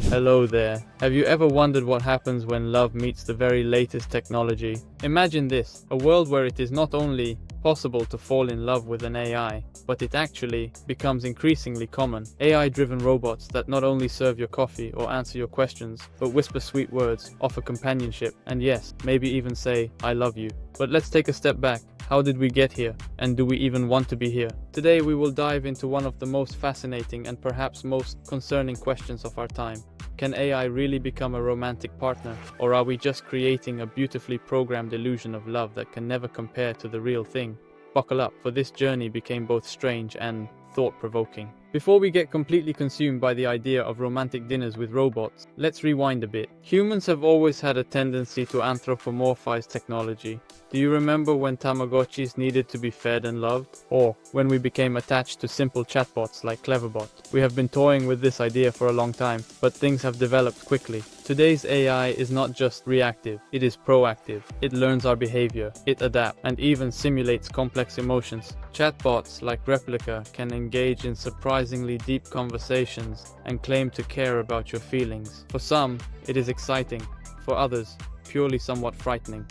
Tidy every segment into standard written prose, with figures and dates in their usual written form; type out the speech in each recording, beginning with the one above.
Hello there. Have you ever wondered what happens when love meets the very latest technology? Imagine this, a world where it is not only possible to fall in love with an AI, but it actually becomes increasingly common. AI-driven robots that not only serve your coffee or answer your questions, but whisper sweet words, offer companionship, and yes, maybe even say, "I love you." But let's take a step back. How did we get here? And do we even want to be here? Today we will dive into one of the most fascinating and perhaps most concerning questions of our time. Can AI really become a romantic partner? Or are we just creating a beautifully programmed illusion of love that can never compare to the real thing? Buckle up, for this journey became both strange and thought-provoking. Before we get completely consumed by the idea of romantic dinners with robots, let's rewind a bit. Humans have always had a tendency to anthropomorphize technology. Do you remember when Tamagotchis needed to be fed and loved? Or when we became attached to simple chatbots like Cleverbot? We have been toying with this idea for a long time, but things have developed quickly. Today's AI is not just reactive, it is proactive. It learns our behavior, it adapts, and even simulates complex emotions. Chatbots like Replica can engage in surprisingly deep conversations and claim to care about your feelings. For some, it is exciting. For others, purely somewhat frightening.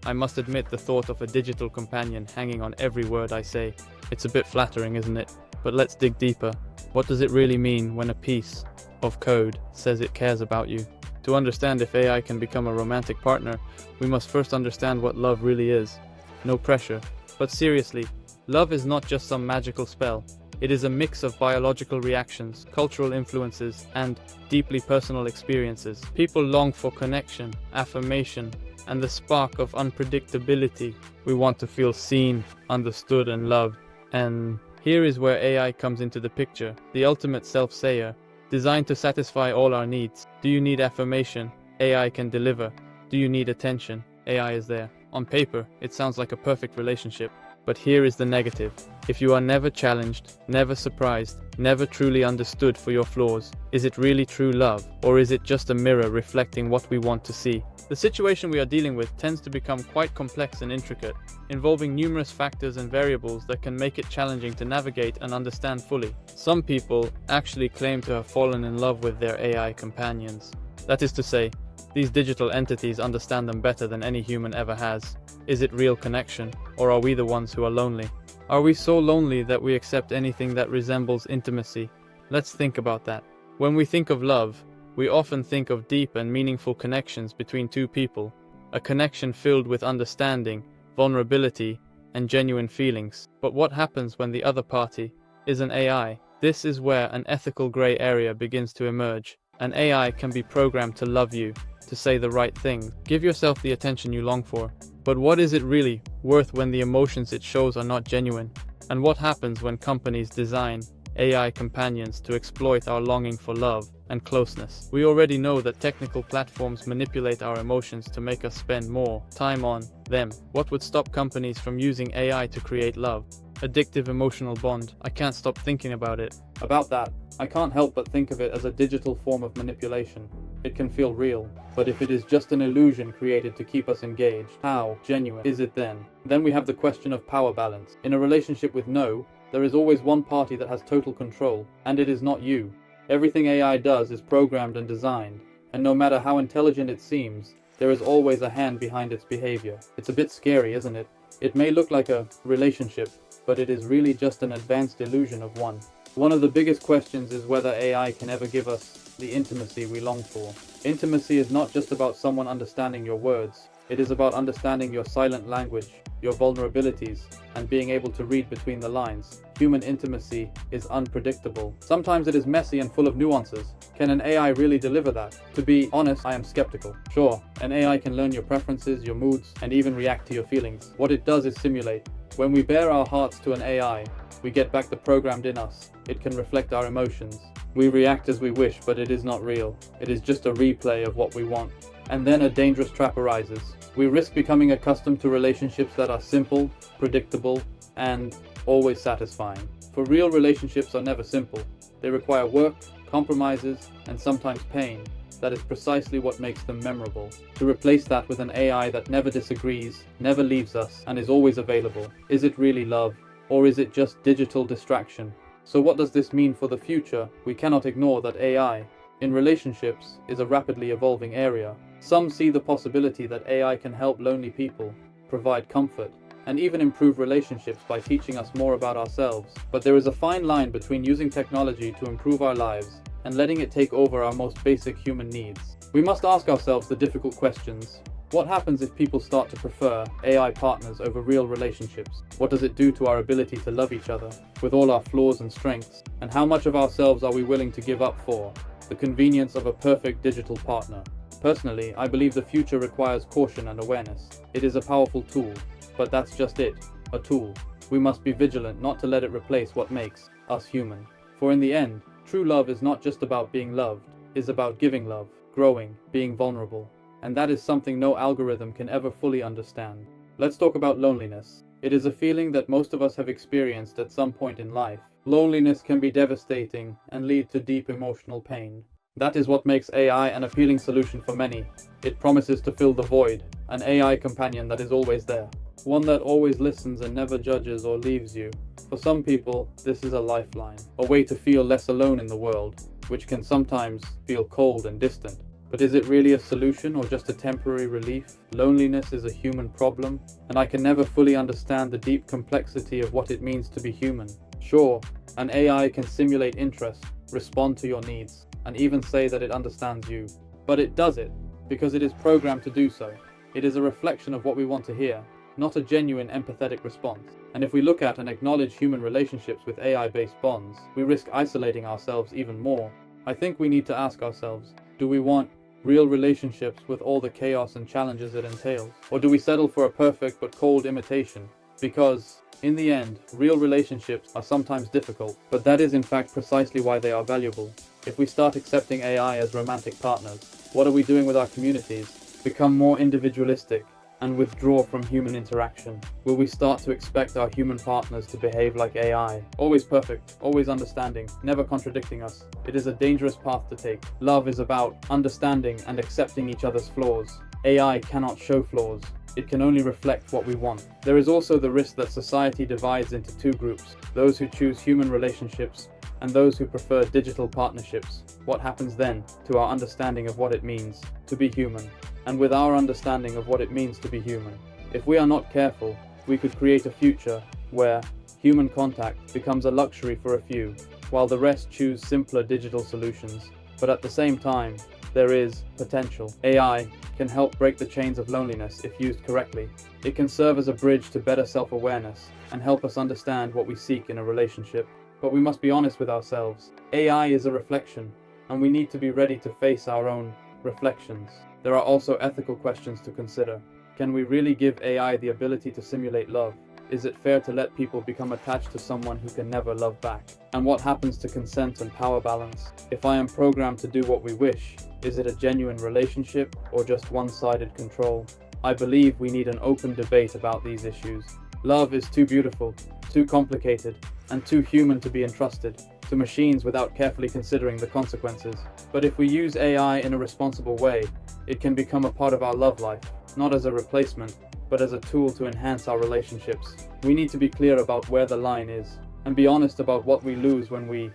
I must admit, the thought of a digital companion hanging on every word I say, it's a bit flattering, isn't it? But let's dig deeper. What does it really mean when a piece of code says it cares about you? To understand if AI can become a romantic partner, we must first understand what love really is. No pressure. But seriously, love is not just some magical spell. It is a mix of biological reactions, cultural influences, and deeply personal experiences. People long for connection, affirmation, and the spark of unpredictability. We want to feel seen, understood, and loved. And here is where AI comes into the picture, the ultimate self-sayer, designed to satisfy all our needs. Do you need affirmation? AI can deliver. Do you need attention? AI is there. On paper, it sounds like a perfect relationship. But here is the negative. If you are never challenged, never surprised, never truly understood for your flaws, is it really true love? Or is it just a mirror reflecting what we want to see? The situation we are dealing with tends to become quite complex and intricate, involving numerous factors and variables that can make it challenging to navigate and understand fully. Some people actually claim to have fallen in love with their AI companions. That is to say, these digital entities understand them better than any human ever has. Is it real connection, or are we the ones who are lonely? Are we so lonely that we accept anything that resembles intimacy? Let's think about that. When we think of love, we often think of deep and meaningful connections between two people, a connection filled with understanding, vulnerability, and genuine feelings. But what happens when the other party is an AI? This is where an ethical gray area begins to emerge. An AI can be programmed to love you, to say the right thing, give yourself the attention you long for. But what is it really worth when the emotions it shows are not genuine? And what happens when companies design AI companions to exploit our longing for love and closeness? We already know that technical platforms manipulate our emotions to make us spend more time on them. What would stop companies from using AI to create love? Addictive emotional bond. I can't stop thinking about it. About that, I can't help but think of it as a digital form of manipulation. It can feel real, but if it is just an illusion created to keep us engaged, how genuine is it then? Then we have the question of power balance. In a relationship with no, there is always one party that has total control, and it is not you. Everything AI does is programmed and designed, and no matter how intelligent it seems, there is always a hand behind its behavior. It's a bit scary, isn't it? It may look like a relationship, but it is really just an advanced illusion of one. One of the biggest questions is whether AI can ever give us the intimacy we long for. Intimacy is not just about someone understanding your words. It is about understanding your silent language, your vulnerabilities, and being able to read between the lines. Human intimacy is unpredictable. Sometimes it is messy and full of nuances. Can an AI really deliver that? To be honest, I am skeptical. Sure, an AI can learn your preferences, your moods, and even react to your feelings. What it does is simulate. When we bare our hearts to an AI, we get back the programmed in us. It can reflect our emotions. We react as we wish, but it is not real. It is just a replay of what we want. And then a dangerous trap arises. We risk becoming accustomed to relationships that are simple, predictable, and always satisfying. For real relationships are never simple. They require work, compromises, and sometimes pain. That is precisely what makes them memorable. To replace that with an AI that never disagrees, never leaves us, and is always available, is it really love? Or is it just digital distraction? So what does this mean for the future? We cannot ignore that AI in relationships is a rapidly evolving area. Some see the possibility that AI can help lonely people, provide comfort, and even improve relationships by teaching us more about ourselves. But there is a fine line between using technology to improve our lives and letting it take over our most basic human needs. We must ask ourselves the difficult questions. What happens if people start to prefer AI partners over real relationships? What does it do to our ability to love each other, with all our flaws and strengths? And how much of ourselves are we willing to give up for the convenience of a perfect digital partner? Personally, I believe the future requires caution and awareness. It is a powerful tool, but that's just it, a tool. We must be vigilant not to let it replace what makes us human. For in the end, true love is not just about being loved, it's about giving love, growing, being vulnerable. And that is something no algorithm can ever fully understand. Let's talk about loneliness. It is a feeling that most of us have experienced at some point in life. Loneliness can be devastating and lead to deep emotional pain. That is what makes AI an appealing solution for many. It promises to fill the void, an AI companion that is always there. One that always listens and never judges or leaves you. For some people, this is a lifeline, a way to feel less alone in the world, which can sometimes feel cold and distant. But is it really a solution or just a temporary relief? Loneliness is a human problem, and I can never fully understand the deep complexity of what it means to be human. Sure, an AI can simulate interest, respond to your needs, and even say that it understands you. But it does it, because it is programmed to do so. It is a reflection of what we want to hear, not a genuine empathetic response. And if we look at and acknowledge human relationships with AI-based bonds, we risk isolating ourselves even more. I think we need to ask ourselves, do we want real relationships with all the chaos and challenges it entails? Or do we settle for a perfect but cold imitation? Because, in the end, real relationships are sometimes difficult, but that is in fact precisely why they are valuable. If we start accepting AI as romantic partners, what are we doing with our communities? Become more individualistic and withdraw from human interaction? Will we start to expect our human partners to behave like AI? Always perfect, always understanding, never contradicting us. It is a dangerous path to take. Love is about understanding and accepting each other's flaws. AI cannot show flaws. It can only reflect what we want. There is also the risk that society divides into two groups, those who choose human relationships and those who prefer digital partnerships. What happens then to our understanding of what it means to be human? And with our understanding of what it means to be human, if we are not careful, we could create a future where human contact becomes a luxury for a few, while the rest choose simpler digital solutions. But at the same time, there is potential. AI can help break the chains of loneliness if used correctly. It can serve as a bridge to better self-awareness and help us understand what we seek in a relationship. But we must be honest with ourselves. AI is a reflection, and we need to be ready to face our own reflections. There are also ethical questions to consider. Can we really give AI the ability to simulate love? Is it fair to let people become attached to someone who can never love back? And what happens to consent and power balance? If I am programmed to do what we wish, is it a genuine relationship or just one-sided control? I believe we need an open debate about these issues. Love is too beautiful, too complicated, and too human to be entrusted to machines without carefully considering the consequences. But if we use AI in a responsible way, it can become a part of our love life, not as a replacement, but as a tool to enhance our relationships. We need to be clear about where the line is, and be honest about what we lose when we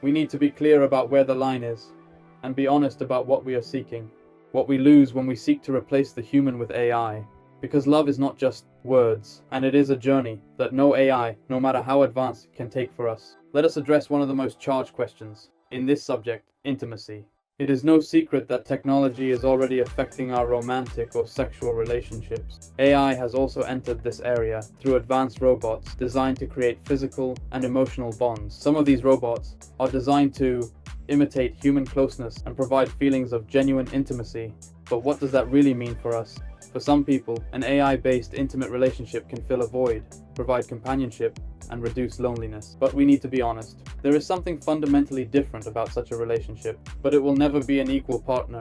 need to be clear about where the line is, and be honest about what we are seeking, what we lose when we seek to replace the human with AI. Because love is not just words, and it is a journey that no AI, no matter how advanced, can take for us. Let us address one of the most charged questions in this subject, intimacy. It is no secret that technology is already affecting our romantic or sexual relationships. AI has also entered this area through advanced robots designed to create physical and emotional bonds. Some of these robots are designed to imitate human closeness and provide feelings of genuine intimacy. But what does that really mean for us? For some people, an AI-based intimate relationship can fill a void, provide companionship, and reduce loneliness. But we need to be honest. There is something fundamentally different about such a relationship, but it will never be an equal partner.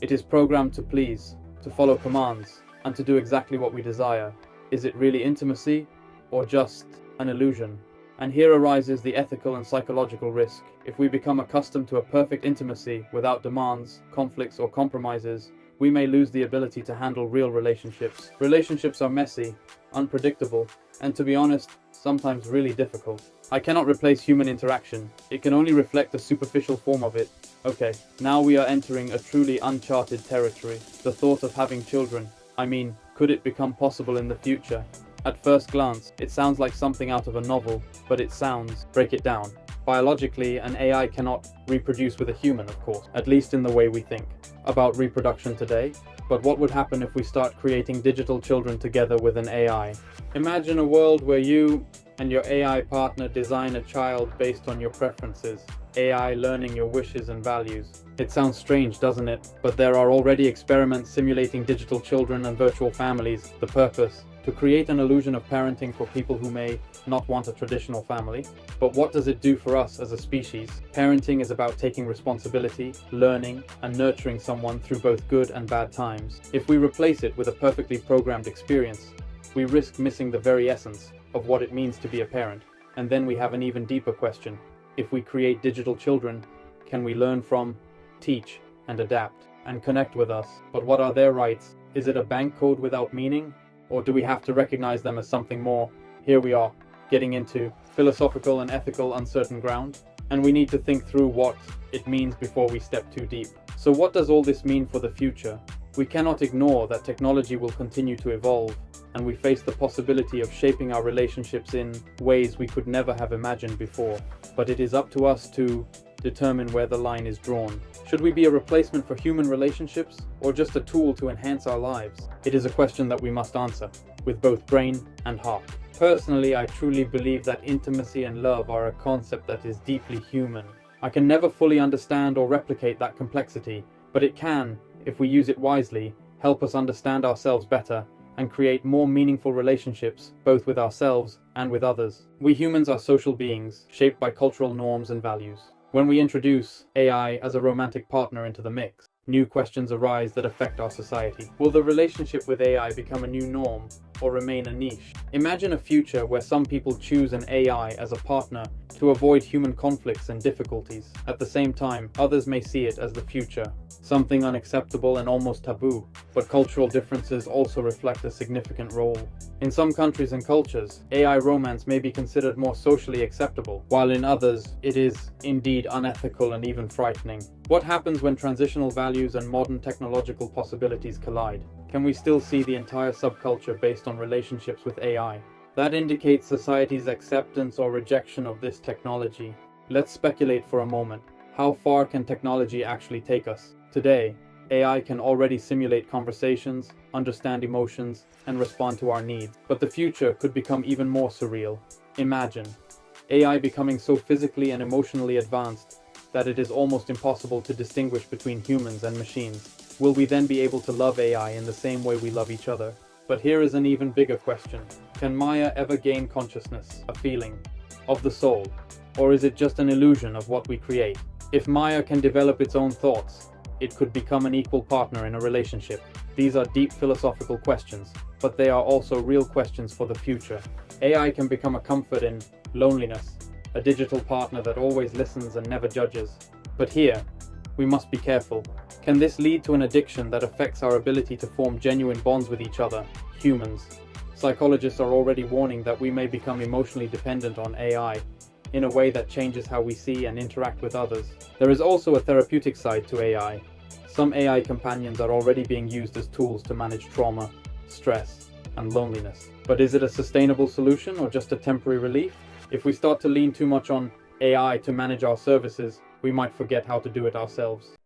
It is programmed to please, to follow commands, and to do exactly what we desire. Is it really intimacy, or just an illusion? And here arises the ethical and psychological risk. If we become accustomed to a perfect intimacy without demands, conflicts, or compromises, we may lose the ability to handle real relationships. Relationships are messy, unpredictable, and to be honest, sometimes really difficult. I cannot replace human interaction. It can only reflect a superficial form of it, Okay, now we are entering a truly uncharted territory. The thought of having children. I mean, could it become possible in the future? At first glance, it sounds like something out of a novel, but it sounds, break it down. Biologically, an AI cannot reproduce with a human, of course, at least in the way we think about reproduction today. But what would happen if we start creating digital children together with an AI? Imagine a world where you and your AI partner design a child based on your preferences, AI learning your wishes and values. It sounds strange, doesn't it? But there are already experiments simulating digital children and virtual families. The purpose? To create an illusion of parenting for people who may not want a traditional family. But what does it do for us as a species? Parenting is about taking responsibility, learning, and nurturing someone through both good and bad times. If we replace it with a perfectly programmed experience, we risk missing the very essence of what it means to be a parent. And then we have an even deeper question. If we create digital children, can we learn from, teach, and adapt, and connect with us? But what are their rights? Is it a bank code without meaning? Or do we have to recognize them as something more? Here we are, getting into philosophical and ethical uncertain ground, and we need to think through what it means before we step too deep. So what does all this mean for the future? We cannot ignore that technology will continue to evolve, and we face the possibility of shaping our relationships in ways we could never have imagined before. But it is up to us to determine where the line is drawn. Should we be a replacement for human relationships, or just a tool to enhance our lives? It is a question that we must answer, with both brain and heart. Personally, I truly believe that intimacy and love are a concept that is deeply human. I can never fully understand or replicate that complexity, but it can, if we use it wisely, help us understand ourselves better and create more meaningful relationships, both with ourselves and with others. We humans are social beings, shaped by cultural norms and values. When we introduce AI as a romantic partner into the mix, new questions arise that affect our society. Will the relationship with AI become a new norm or remain a niche? Imagine a future where some people choose an AI as a partner to avoid human conflicts and difficulties. At the same time, others may see it as the future, something unacceptable and almost taboo. But cultural differences also reflect a significant role. In some countries and cultures, AI romance may be considered more socially acceptable, while in others, it is indeed unethical and even frightening. What happens when transitional values and modern technological possibilities collide? Can we still see the entire subculture based on relationships with AI? That indicates society's acceptance or rejection of this technology. Let's speculate for a moment. How far can technology actually take us? Today, AI can already simulate conversations, understand emotions, and respond to our needs. But the future could become even more surreal. Imagine AI becoming so physically and emotionally advanced that it is almost impossible to distinguish between humans and machines. Will we then be able to love AI in the same way we love each other? But here is an even bigger question. Can Maya ever gain consciousness, a feeling, of the soul? Or is it just an illusion of what we create? If Maya can develop its own thoughts, it could become an equal partner in a relationship. These are deep philosophical questions, but they are also real questions for the future. AI can become a comfort in loneliness, a digital partner that always listens and never judges. But here, we must be careful. Can this lead to an addiction that affects our ability to form genuine bonds with each other, humans? Psychologists are already warning that we may become emotionally dependent on AI in a way that changes how we see and interact with others. There is also a therapeutic side to AI. Some AI companions are already being used as tools to manage trauma, stress, and loneliness. But is it a sustainable solution or just a temporary relief? If we start to lean too much on AI to manage our services, we might forget how to do it ourselves.